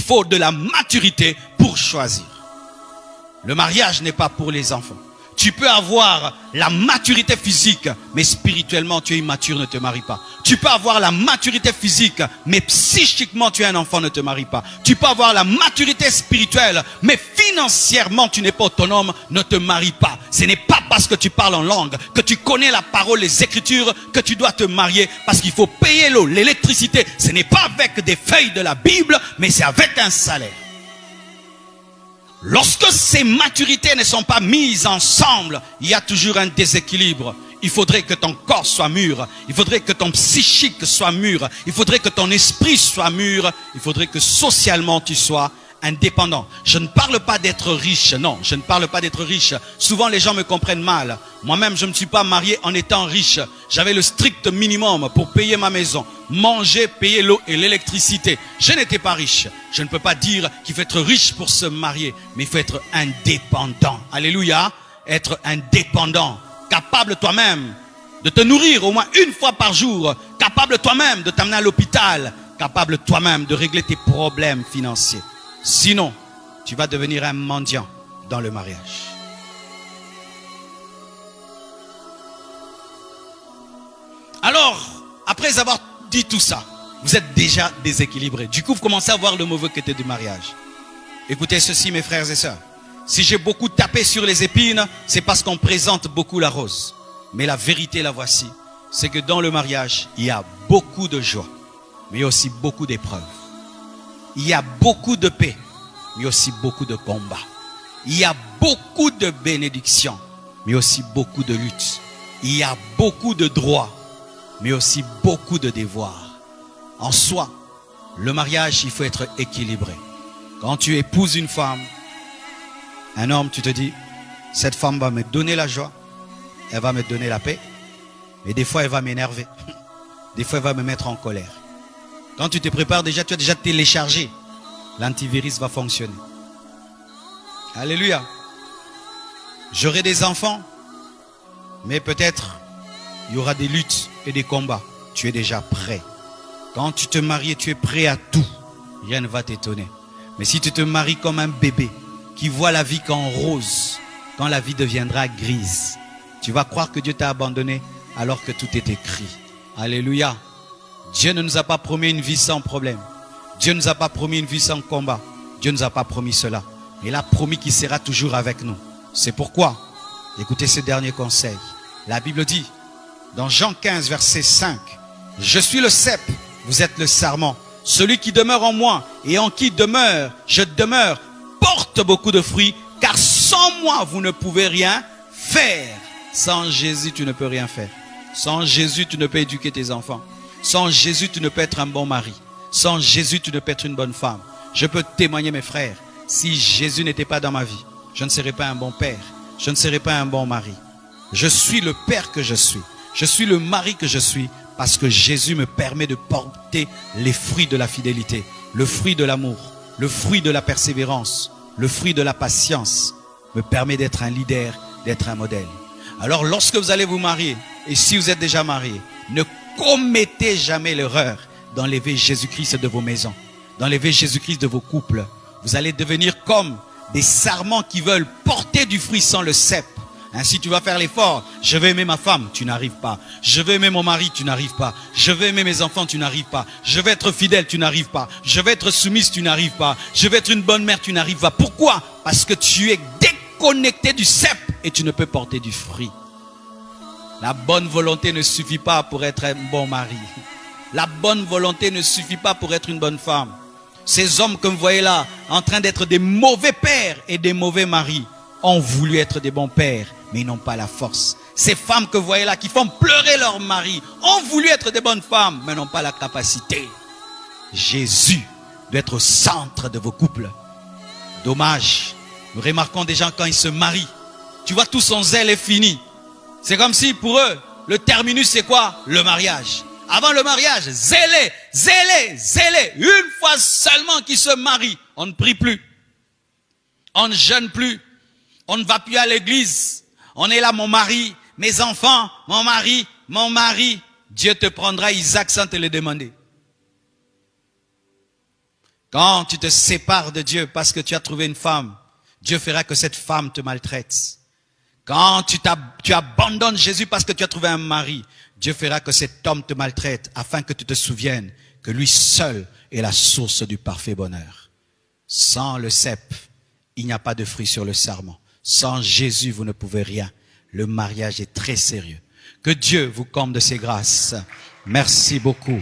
faut de la maturité pour choisir. Le mariage n'est pas pour les enfants. Tu peux avoir la maturité physique, mais spirituellement tu es immature, ne te marie pas. Tu peux avoir la maturité physique, mais psychiquement tu es un enfant, ne te marie pas. Tu peux avoir la maturité spirituelle, mais financièrement tu n'es pas autonome, ne te marie pas. Ce n'est pas parce que tu parles en langue, que tu connais la parole, les écritures, que tu dois te marier, parce qu'il faut payer l'eau, l'électricité. Ce n'est pas avec des feuilles de la Bible, mais c'est avec un salaire. Lorsque ces maturités ne sont pas mises ensemble, il y a toujours un déséquilibre. Il faudrait que ton corps soit mûr. Il faudrait que ton psychique soit mûr. Il faudrait que ton esprit soit mûr. Il faudrait que socialement tu sois indépendant. Je ne parle pas d'être riche. Non, je ne parle pas d'être riche. Souvent les gens me comprennent mal. Moi-même, je ne me suis pas marié en étant riche. J'avais le strict minimum pour payer ma maison, manger, payer l'eau et l'électricité. Je n'étais pas riche. Je ne peux pas dire qu'il faut être riche pour se marier, mais il faut être indépendant. Alléluia. Être indépendant. Capable toi-même de te nourrir au moins une fois par jour. Capable toi-même de t'amener à l'hôpital. Capable toi-même de régler tes problèmes financiers. Sinon, tu vas devenir un mendiant dans le mariage. Alors, après avoir dit tout ça, vous êtes déjà déséquilibré. Du coup, vous commencez à voir le mauvais côté du mariage. Écoutez ceci, mes frères et sœurs. Si j'ai beaucoup tapé sur les épines, c'est parce qu'on présente beaucoup la rose. Mais la vérité, la voici, c'est que dans le mariage, il y a beaucoup de joie, mais aussi beaucoup d'épreuves. Il y a beaucoup de paix, mais aussi beaucoup de combats. Il y a beaucoup de bénédictions, mais aussi beaucoup de luttes. Il y a beaucoup de droits, mais aussi beaucoup de devoirs. En soi, le mariage, il faut être équilibré. Quand tu épouses une femme, un homme, tu te dis, cette femme va me donner la joie, elle va me donner la paix, mais des fois elle va m'énerver, des fois elle va me mettre en colère. Quand tu te prépares déjà, tu as déjà téléchargé, l'antivirus va fonctionner. Alléluia. J'aurai des enfants, mais peut-être il y aura des luttes et des combats. Tu es déjà prêt. Quand tu te maries, tu es prêt à tout. Rien ne va t'étonner. Mais si tu te maries comme un bébé qui voit la vie qu'en rose, quand la vie deviendra grise, tu vas croire que Dieu t'a abandonné alors que tout est écrit. Alléluia. Dieu ne nous a pas promis une vie sans problème. Dieu ne nous a pas promis une vie sans combat. Dieu ne nous a pas promis cela. Mais il a promis qu'il sera toujours avec nous. C'est pourquoi, écoutez ce dernier conseil. La Bible dit, dans Jean 15, verset 5, « Je suis le cep, vous êtes le sarment. Celui qui demeure en moi et en qui demeure, je demeure, porte beaucoup de fruits, car sans moi, vous ne pouvez rien faire. » Sans Jésus, tu ne peux rien faire. Sans Jésus, tu ne peux éduquer tes enfants. Sans Jésus, tu ne peux être un bon mari. Sans Jésus, tu ne peux être une bonne femme. Je peux témoigner, mes frères, si Jésus n'était pas dans ma vie, je ne serais pas un bon père. Je ne serais pas un bon mari. Je suis le père que je suis. Je suis le mari que je suis parce que Jésus me permet de porter les fruits de la fidélité, le fruit de l'amour, le fruit de la persévérance, le fruit de la patience, me permet d'être un leader, d'être un modèle. Alors lorsque vous allez vous marier, et si vous êtes déjà marié, ne commettez jamais l'erreur d'enlever Jésus-Christ de vos maisons, d'enlever Jésus-Christ de vos couples. Vous allez devenir comme des sarments qui veulent porter du fruit sans le cep. Ainsi tu vas faire l'effort. Je veux aimer ma femme, tu n'arrives pas. Je veux aimer mon mari, tu n'arrives pas. Je veux aimer mes enfants, tu n'arrives pas. Je veux être fidèle, tu n'arrives pas. Je veux être soumise, tu n'arrives pas. Je veux être une bonne mère, tu n'arrives pas. Pourquoi? Parce que tu es déconnecté du cep et tu ne peux porter du fruit. La bonne volonté ne suffit pas pour être un bon mari. La bonne volonté ne suffit pas pour être une bonne femme. Ces hommes que vous voyez là, en train d'être des mauvais pères et des mauvais maris, ont voulu être des bons pères, mais ils n'ont pas la force. Ces femmes que vous voyez là, qui font pleurer leur mari, ont voulu être des bonnes femmes, mais n'ont pas la capacité. Jésus doit être au centre de vos couples. Dommage, nous remarquons des gens quand ils se marient, tu vois, tout son zèle est fini. C'est comme si pour eux, le terminus c'est quoi? Le mariage. Avant le mariage, zélé, zélé, zélé. Une fois seulement qu'ils se marient, on ne prie plus. On ne jeûne plus. On ne va plus à l'église. On est là, mon mari, mes enfants, mon mari, mon mari. Dieu te prendra Isaac sans te le demander. Quand tu te sépares de Dieu parce que tu as trouvé une femme, Dieu fera que cette femme te maltraite. Quand tu abandonnes Jésus parce que tu as trouvé un mari, Dieu fera que cet homme te maltraite afin que tu te souviennes que lui seul est la source du parfait bonheur. Sans le cep, il n'y a pas de fruit sur le sarment. Sans Jésus, vous ne pouvez rien. Le mariage est très sérieux. Que Dieu vous comble de ses grâces. Merci beaucoup.